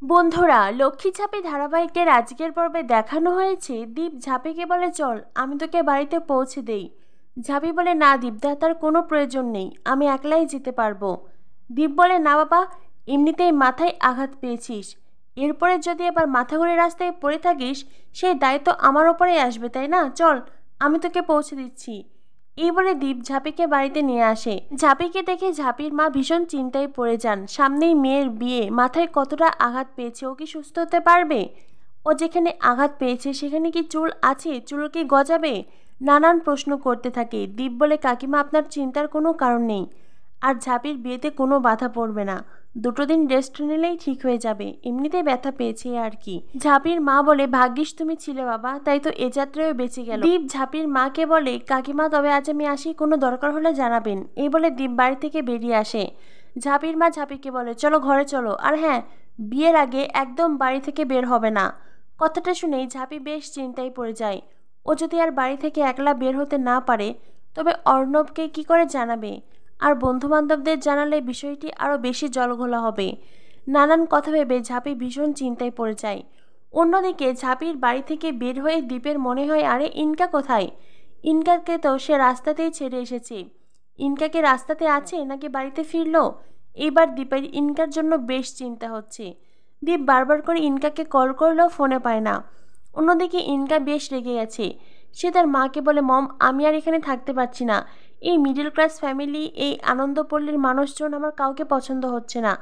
বন্ধুরা, লক্ষ্মী ঝাঁপি ধারাবাহিকের আজকের পর্বে দেখানো হয়েছে দীপ ঝাঁপিকে বলে, চল আমি তোকে বাড়িতে পৌঁছে দেই। ঝাঁপি বলে, না দীপদা, তার কোনো প্রয়োজন নেই, আমি একলাই যেতে পারবো। দীপ বলে, না বাবা, এমনিতেই মাথায় আঘাত পেয়েছিস, এরপরে যদি আবার মাথা ঘুরে রাস্তায় পড়ে থাকিস সেই দায়িত্ব আমার ওপরেই আসবে, তাই না? চল, আমি তোকে পৌঁছে দিচ্ছি। এই বলে দীপ ঝাঁপিকে বাড়িতে নিয়ে আসে। ঝাঁপিকে দেখে ঝাঁপির মা ভীষণ চিন্তায় পড়ে যান। সামনেই মেয়ের বিয়ে, মাথায় কতটা আঘাত পেয়েছে, ও কি সুস্থ হতে পারবে? ও যেখানে আঘাত পেয়েছে সেখানে কি চুল আছে? চুল কি গজাবে? নানান প্রশ্ন করতে থাকে। দীপ বলে, কাকিমা আপনার চিন্তার কোনো কারণ নেই, আর ঝাঁপির বিয়েতে কোনো বাধা পড়বে না, দুটো দিন রেস্ট নিলেই ঠিক হয়ে যাবে, এমনিতেই ব্যথা পেয়েছে আর কি। ঝাঁপির মা বলে, ভাগ্যিস তুমি ছিলে বাবা, তাই তো এ যাত্রায় বেঁচে গেল। দীপ ঝাঁপির মাকে বলে, কাকিমা তবে আজ আমি আসি, কোনো দরকার হলে জানাবেন। এই বলে দীপ বাড়ি থেকে বেরিয়ে আসে। ঝাঁপির মা ঝাঁপিকে বলে, চলো ঘরে চলো, আর হ্যাঁ, বিয়ের আগে একদম বাড়ি থেকে বের হবে না। কথাটা শুনেই ঝাঁপি বেশ চিন্তায় পড়ে যায়। ও যদি আর বাড়ি থেকে একলা বের হতে না পারে তবে অর্ণবকে কি করে জানাবে? আর বন্ধুবান্ধবদের জানালে বিষয়টি আরও বেশি জলঘোলা হবে। নানান কথা ভেবে ঝাঁপি ভীষণ চিন্তায় পড়ে যায়। অন্যদিকে ঝাঁপির বাড়ি থেকে বের হয়ে দ্বীপের মনে হয়, আরে ইনকা কোথায়? ইনকাকে তো সে রাস্তাতেই ছেড়ে এসেছে। ইনকাকে রাস্তাতে আছে নাকি বাড়িতে ফিরলো? এইবার দ্বীপের ইনকার জন্য বেশ চিন্তা হচ্ছে। দীপ বারবার করে ইনকাকে কল করলেও ফোনে পায় না। অন্যদিকে ইনকা বেশ রেগে গেছে। সে তার মাকে বলে, মম, আমি আর এখানে থাকতে পারছি না। এই মিডল ক্লাস ফ্যামিলি, এই আনন্দপল্লীর মানুষজন আমার কাউকে পছন্দ হচ্ছে না,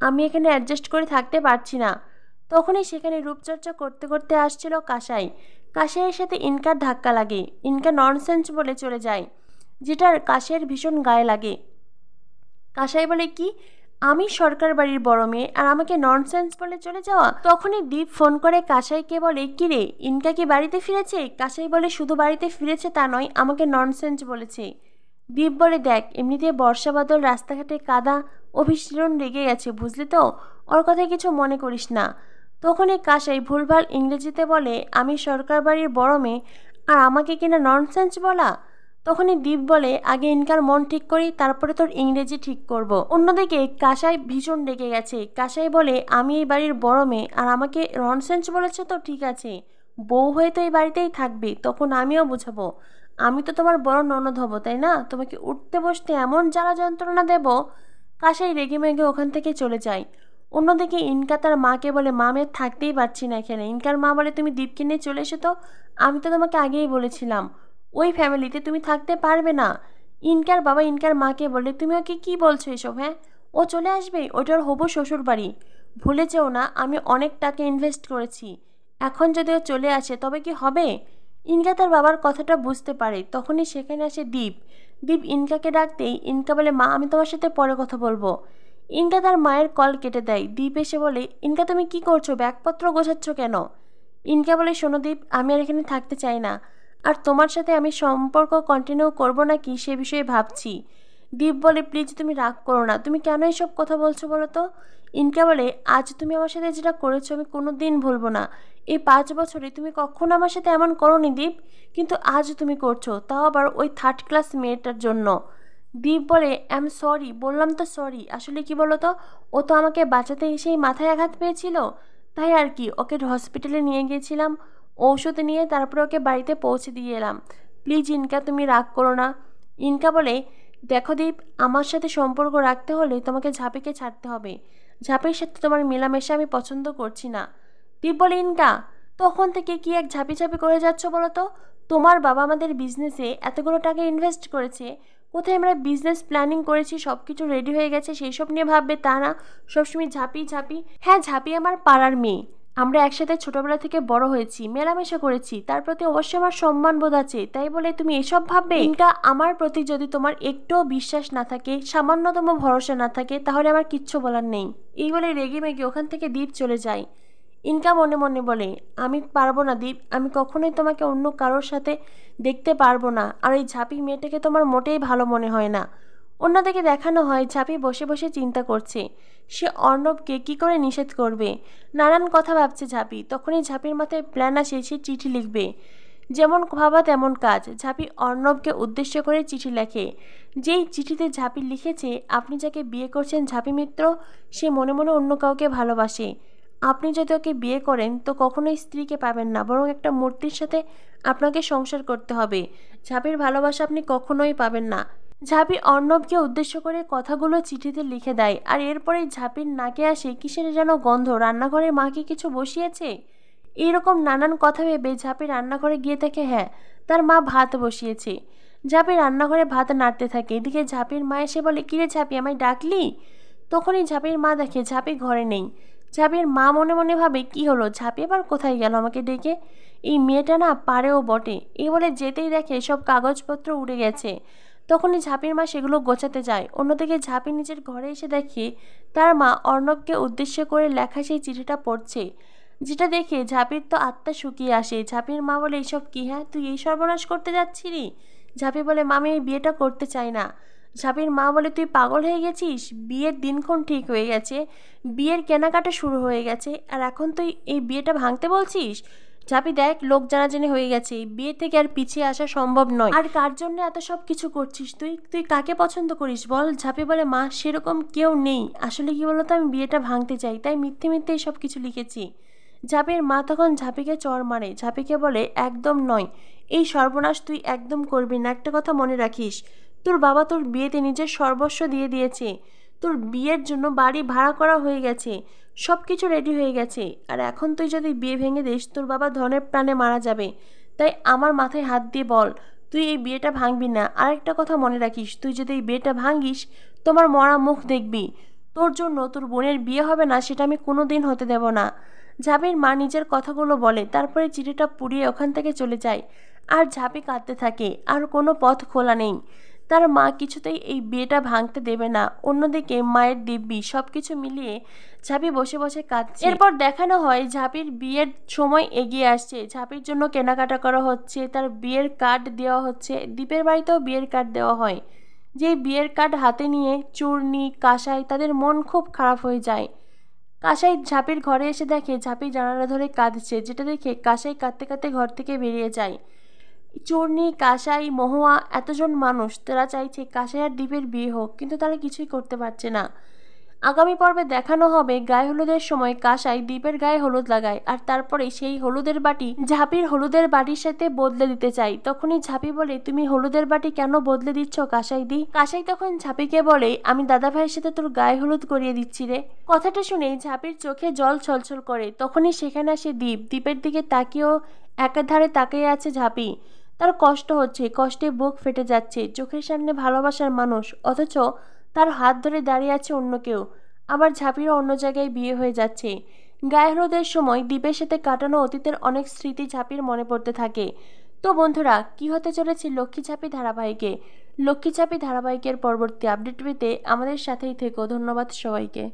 আমি এখানে অ্যাডজাস্ট করে থাকতে পারছি না। তখনই সেখানে রূপচর্চা করতে করতে আসছিল কাসাই। কাসাইয়ের সাথে ইনকার ধাক্কা লাগে। ইনকা ননসেন্স বলে চলে যায়, যেটার কাসাইয়ের ভীষণ গায়ে লাগে। কাসাই বলে, কি, আমি সরকার বাড়ির বড় মেয়ে আর আমাকে ননসেন্স বলে চলে যাওয়া? তখনই দীপ ফোন করে কাসাইকে বলে, কি রে, ইনকা কি বাড়িতে ফিরেছে? কাসাই বলে, শুধু বাড়িতে ফিরেছে তা নয়, আমাকে ননসেন্স বলেছে। দীপ বলে, দেখ, এমনিতে বর্ষা বাদল, রাস্তাঘাটে কাদা, ও ভীষণ রেগে গেছে, বুঝলি তো, ওর কথায় কিছু মনে করিস না। তখনই কাসাই ভুলভাল ইংরেজিতে বলে, আমি সরকার বাড়ির বড় মেয়ে আর আমাকে কিনা ননসেন্স বলা? তখনই দীপ বলে, আগে ইনকার মন ঠিক করি, তারপরে তোর ইংরেজি ঠিক করব। অন্যদিকে কাসাই ভীষণ রেগে গেছে। কাসাই বলে, আমি এই বাড়ির বড় মেয়ে আর আমাকে ননসেন্স বলেছে তো ঠিক আছে, বউ হয়ে তো এই বাড়িতেই থাকবে, তখন আমিও বুঝাবো, আমি তো তোমার বড় ননদ হব, তাই না? তোমাকে উঠতে বসতে এমন জ্বালা যন্ত্রণা দেব। কাসাই রেগে মেগে ওখান থেকে চলে যায়। অন্যদিকে ইনকা তার মাকে বলে, মা, আমি থাকতেই পারছি না এখানে। ইনকার মা বলে, তুমি দীপকে নিয়ে চলে এসো তো, আমি তো তোমাকে আগেই বলেছিলাম ওই ফ্যামিলিতে তুমি থাকতে পারবে না। ইনকার বাবা ইনকার মাকে বলে, তুমি ওকে কি বলছো এসব? হ্যাঁ, ও চলে আসবে, ওটার হবু শ্বশুর বাড়ি, ভুলে যেও না আমি অনেক টাকা ইনভেস্ট করেছি, এখন যদি ও চলে আসে তবে কি হবে? ইনকা তার বাবার কথাটা বুঝতে পারে। তখনই সেখানে আসে দীপ। দীপ ইনকাকে ডাকতেই ইনকা বলে, মা, আমি তোমার সাথে পরে কথা বলবো। ইনকা তার মায়ের কল কেটে দেয়। দীপ এসে বলে, ইনকা তুমি কি করছো, ব্যাগপত্র গোছাচ্ছ কেন? ইনকা বলে, শোনো দীপ, আমি আর এখানে থাকতে চাই না, আর তোমার সাথে আমি সম্পর্ক কন্টিনিউ করবো নাকি সে বিষয়ে ভাবছি। দীপ বলে, প্লিজ তুমি রাগ করো না, তুমি কেন এসব কথা বলছো বলো তো? ইনকা বলে, আজ তুমি আমার সাথে যেটা করেছো আমি কোনো দিন ভুলবো না। এই 5 বছরে তুমি কখনো আমার সাথে এমন করোনি দীপ, কিন্তু আজ তুমি করছো, তাও আবার ওই থার্ড ক্লাস মেয়েটার জন্য। দীপ বলে, আই এম সরি, বললাম তো সরি। আসলে কি বলো তো, ও তো আমাকে বাঁচাতে এসেই মাথায় আঘাত পেয়েছিল, তাই আর কি, ওকে হসপিটালে নিয়ে গিয়েছিলাম, ঔষধ নিয়ে তারপরে ওকে বাড়িতে পৌঁছে দিয়ে এলাম। প্লিজ ইনকা, তুমি রাগ করো না। ইনকা বলে, দেখো দীপ, আমার সাথে সম্পর্ক রাখতে হলে তোমাকে ঝাঁপিকে ছাড়তে হবে। ঝাঁপির সাথে তোমার মেলামেশা আমি পছন্দ করছি না। দীপ বলে, ইনকা, তখন থেকে কি এক ঝাঁপি ঝাঁপি করে যাচ্ছ বলো তো? তোমার বাবা আমাদের বিজনেসে এতগুলো টাকা ইনভেস্ট করেছে, কোথায় আমরা বিজনেস প্ল্যানিং করেছি, সব কিছু রেডি হয়ে গেছে, সেই সব নিয়ে ভাববে তা না, সবসময় ঝাঁপি ঝাঁপি। হ্যাঁ, ঝাঁপি আমার পাড়ার মেয়ে, আমরা একসাথে ছোটবেলা থেকে বড় হয়েছি, মেলামেশা করেছি, তার প্রতি অবশ্যই আমার সম্মান বোধ আছে, তাই বলে তুমি এসব ভাববে? ইনকা, আমার প্রতি যদি তোমার একটুও বিশ্বাস না থাকে, সামান্যতম ভরসা না থাকে, তাহলে আমার কিচ্ছু বলার নেই। এই বলে রেগে মেগে ওখান থেকে দীপ চলে যায়। ইনকা মনে মনে বলে, আমি পারবো না দীপ, আমি কখনোই তোমাকে অন্য কারোর সাথে দেখতে পারবো না, আর এই ঝাঁপি মেয়েটাকে তোমার মোটেই ভালো মনে হয় না। অন্যদিকে দেখানো হয় ঝাঁপি বসে বসে চিন্তা করছে সে অর্ণবকে কি করে নিষেধ করবে। নানান কথা ভাবছে ঝাঁপি। তখনই ঝাঁপির মাথায় প্ল্যান আসে, সে চিঠি লিখবে। যেমন ভাবা তেমন কাজ। ঝাঁপি অর্ণবকে উদ্দেশ্য করে চিঠি লেখে। যেই চিঠিতে ঝাঁপি লিখেছে, আপনি যাকে বিয়ে করছেন ঝাঁপি মিত্র, সে মনে মনে অন্য কাউকে ভালোবাসে, আপনি যদি ওকে বিয়ে করেন তো কখনোই স্ত্রীকে পাবেন না, বরং একটা মূর্তির সাথে আপনাকে সংসার করতে হবে। ঝাঁপির ভালোবাসা আপনি কখনোই পাবেন না। ঝাঁপি অর্ণবকে উদ্দেশ্য করে কথাগুলো চিঠিতে লিখে দেয়, আর এরপরেই ঝাঁপির নাকে আসে কিসের যেন গন্ধ। রান্নাঘরে মা কি কিছু বসিয়েছে? এইরকম নানান কথা ভেবে ঝাঁপি রান্নাঘরে গিয়ে দেখে হ্যাঁ, তার মা ভাত বসিয়েছে। ঝাঁপি রান্নাঘরে ভাত নাড়তে থাকে। এদিকে ঝাঁপির মা এসে বলে, কিরে ঝাঁপি, আমায় ডাকলি? তখনই ঝাঁপির মা দেখে ঝাঁপি ঘরে নেই। ঝাঁপির মা মনে মনে ভাবে, কি হলো, ঝাঁপি এবার কোথায় গেল আমাকে ডেকে? এই মেয়েটা না পারেও বটে। এই বলে যেতেই দেখে সব কাগজপত্র উড়ে গেছে। তখনই ঝাঁপির মা সেগুলো গোছাতে যায়। অন্যদিকে ঝাঁপি নিজের ঘরে এসে দেখে তার মা অর্ণবকে উদ্দেশ্য করে লেখা সেই চিঠিটা পড়ছে, যেটা দেখে ঝাঁপির তো আত্মা শুকিয়ে আসে। ঝাঁপির মা বলে, এইসব কি? হ্যাঁ, তুই এই সর্বনাশ করতে যাচ্ছিলি? ঝাঁপি বলে, মামি এই বিয়েটা করতে চাই না। ঝাঁপির মা বলে, তুই পাগল হয়ে গেছিস? বিয়ের দিনক্ষণ ঠিক হয়ে গেছে, বিয়ের কেনাকাটা শুরু হয়ে গেছে, আর এখন তুই এই বিয়েটা ভাঙতে বলছিস? ঝাঁপি, দেখ, লোক জানাজানি হয়ে গেছে, বিয়ে থেকে আর পিছিয়ে আসা সম্ভব নয়। আর কার জন্য এত সব কিছু করছিস তুই? তুই কাকে পছন্দ করিস বল? ঝাঁপি বলে, মা সেরকম কেউ নেই, আসলে কি বলতো, আমি বিয়েটা ভাঙতে চাই, তাই মিথ্যে মিথ্যে সব কিছু লিখেছি। ঝাঁপির মা তখন ঝাঁপিকে চড় মারে। ঝাঁপিকে বলে, একদম নয়, এই সর্বনাশ তুই একদম করবি না। একটা কথা মনে রাখিস, তোর বাবা তোর বিয়েতে নিজের সর্বস্ব দিয়ে দিয়েছে, তোর বিয়ের জন্য বাড়ি ভাড়া করা হয়ে গেছে, সব কিছু রেডি হয়ে গেছে, আর এখন তুই যদি বিয়ে ভেঙে দিস তোর বাবা ধনের প্রাণে মারা যাবে। তাই আমার মাথায় হাত দিয়ে বল, তুই এই বিয়েটা ভাঙবি না। আর একটা কথা মনে রাখিস, তুই যদি এই বিয়েটা ভাঙিস তোমার মরা মুখ দেখবি। তোর জন্য তোর বোনের বিয়ে হবে না, সেটা আমি কোনো দিন হতে দেব না। ঝাঁপির মা নিজের কথাগুলো বলে, তারপরে চিঠিটা পুড়িয়ে ওখান থেকে চলে যায়। আর ঝাঁপি কাঁদতে থাকে, আর কোনো পথ খোলা নেই। তার মা কিছুতেই এই বিয়েটা ভাঙতে দেবে না। অন্যদিকে মায়ের দিব্যি সবকিছু মিলিয়ে ঝাঁপি বসে বসে কাঁদছে। এরপর দেখানো হয় ঝাঁপির বিয়ের সময় এগিয়ে আসছে। ঝাঁপির জন্য কেনাকাটা করা হচ্ছে, তার বিয়ের কার্ড দেওয়া হচ্ছে। দ্বীপের বাড়িতেও বিয়ের কার্ড দেওয়া হয়। যে বিয়ের কার্ড হাতে নিয়ে চূর্ণি, কাঁসাই তাদের মন খুব খারাপ হয়ে যায়। কাঁসাই ঝাঁপির ঘরে এসে দেখে ঝাঁপি জানালা ধরে কাঁদছে, যেটা দেখে কাঁসাই কাঁদতে কাঁদতে ঘর থেকে বেরিয়ে যায়। চূর্ণি, কাঁসাই, মহুয়া এতজন মানুষ তারা চাইছে কাঁসাই আর দ্বীপের বিয়ে হোক, কিন্তু তারা কিছুই করতে পারছে না। আগামী পর্বে দেখানো হবে গায়ে হলুদের সময় কাঁসাই দ্বীপের গায়ে হলুদ লাগায়, আর তারপরে সেই হলুদের বাটি ঝাঁপির হলুদের বাটির সাথে বদলে দিতে চাই। তখনই ঝাঁপি বলে, তুমি হলুদের বাটি কেন বদলে দিচ্ছ কাঁসাই দি? কাঁসাই তখন ঝাঁপিকে বলে, আমি দাদা ভাইয়ের সাথে তোর গায়ে হলুদ করিয়ে দিচ্ছি রে। কথাটা শুনে ঝাঁপির চোখে জল ছলছল করে। তখনই সেখানে আসে দ্বীপ। দ্বীপের দিকে তাকিয়েও একাধারে তাকিয়ে আছে ঝাঁপি। তার কষ্ট হচ্ছে, কষ্টে বুক ফেটে যাচ্ছে। চোখের সামনে ভালোবাসার মানুষ, অথচ তার হাত ধরে দাঁড়িয়ে আছে অন্য কেউ। আবার ঝাঁপিরও অন্য জায়গায় বিয়ে হয়ে যাচ্ছে। গায়ে হলুদের সময় দ্বীপের সাথে কাটানো অতীতের অনেক স্মৃতি ঝাঁপির মনে পড়তে থাকে। তো বন্ধুরা, কি হতে চলেছে লক্ষ্মী ঝাঁপি ধারাবাহিকে? লক্ষ্মী ঝাঁপি ধারাবাহিকের পরবর্তী আপডেট পেতে আমাদের সাথেই থেকো। ধন্যবাদ সবাইকে।